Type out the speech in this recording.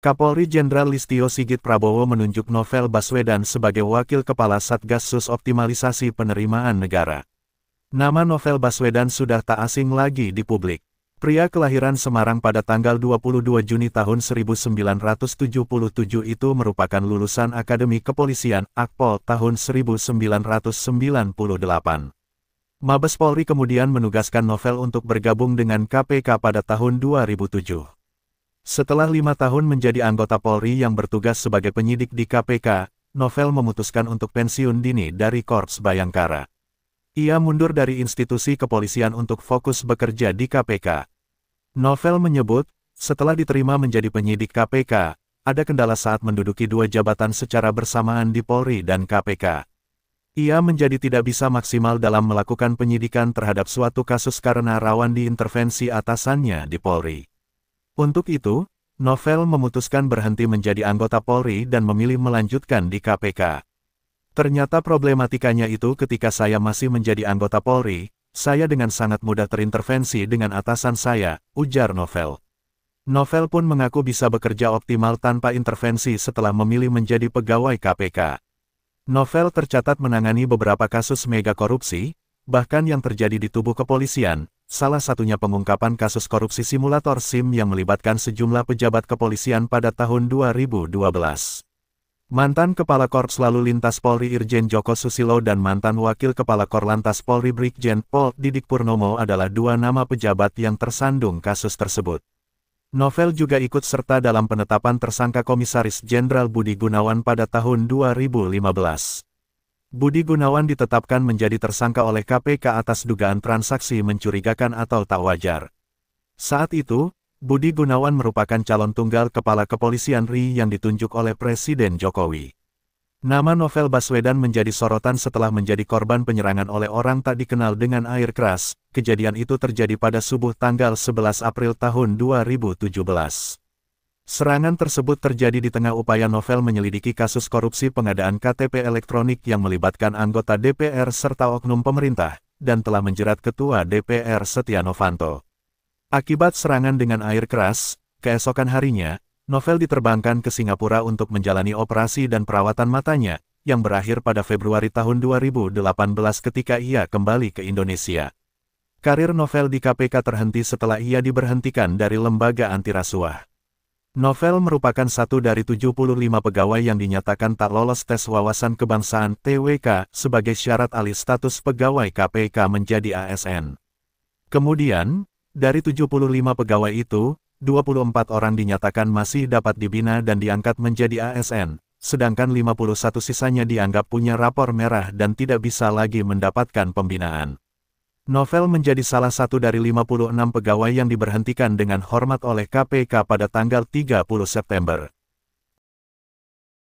Kapolri Jenderal Listio Sigit Prabowo menunjuk Novel Baswedan sebagai Wakil Kepala Satgas Sus Optimalisasi Penerimaan Negara. Nama Novel Baswedan sudah tak asing lagi di publik. Pria kelahiran Semarang pada tanggal 22 Juni tahun 1977 itu merupakan lulusan Akademi Kepolisian Akpol tahun 1998. Mabes Polri kemudian menugaskan Novel untuk bergabung dengan KPK pada tahun 2007. Setelah 5 tahun menjadi anggota Polri yang bertugas sebagai penyidik di KPK, Novel memutuskan untuk pensiun dini dari Korps Bayangkara. Ia mundur dari institusi kepolisian untuk fokus bekerja di KPK. Novel menyebut, setelah diterima menjadi penyidik KPK, ada kendala saat menduduki 2 jabatan secara bersamaan di Polri dan KPK. Ia menjadi tidak bisa maksimal dalam melakukan penyidikan terhadap suatu kasus karena rawan diintervensi atasannya di Polri. Untuk itu, Novel memutuskan berhenti menjadi anggota Polri dan memilih melanjutkan di KPK. Ternyata problematikanya itu ketika saya masih menjadi anggota Polri, saya dengan sangat mudah terintervensi dengan atasan saya, ujar Novel. Novel pun mengaku bisa bekerja optimal tanpa intervensi setelah memilih menjadi pegawai KPK. Novel tercatat menangani beberapa kasus mega korupsi, bahkan yang terjadi di tubuh kepolisian, salah satunya pengungkapan kasus korupsi simulator SIM yang melibatkan sejumlah pejabat kepolisian pada tahun 2012. Mantan Kepala Korps Lalu Lintas Polri Irjen Joko Susilo dan mantan Wakil Kepala Korlantas Polri Brigjen Pol Didik Purnomo adalah 2 nama pejabat yang tersandung kasus tersebut. Novel juga ikut serta dalam penetapan tersangka Komisaris Jenderal Budi Gunawan pada tahun 2015. Budi Gunawan ditetapkan menjadi tersangka oleh KPK atas dugaan transaksi mencurigakan atau tak wajar. Saat itu, Budi Gunawan merupakan calon tunggal Kepala Kepolisian RI yang ditunjuk oleh Presiden Jokowi. Nama Novel Baswedan menjadi sorotan setelah menjadi korban penyerangan oleh orang tak dikenal dengan air keras. Kejadian itu terjadi pada subuh tanggal 11 April tahun 2017. Serangan tersebut terjadi di tengah upaya Novel menyelidiki kasus korupsi pengadaan KTP elektronik yang melibatkan anggota DPR serta oknum pemerintah, dan telah menjerat Ketua DPR Setia Novanto. Akibat serangan dengan air keras, keesokan harinya, Novel diterbangkan ke Singapura untuk menjalani operasi dan perawatan matanya, yang berakhir pada Februari tahun 2018 ketika ia kembali ke Indonesia. Karir Novel di KPK terhenti setelah ia diberhentikan dari lembaga antirasuah. Novel merupakan satu dari 75 pegawai yang dinyatakan tak lolos tes wawasan kebangsaan (TWK) sebagai syarat alih status pegawai KPK menjadi ASN. Kemudian, dari 75 pegawai itu, 24 orang dinyatakan masih dapat dibina dan diangkat menjadi ASN, sedangkan 51 sisanya dianggap punya rapor merah dan tidak bisa lagi mendapatkan pembinaan. Novel menjadi salah satu dari 56 pegawai yang diberhentikan dengan hormat oleh KPK pada tanggal 30 September.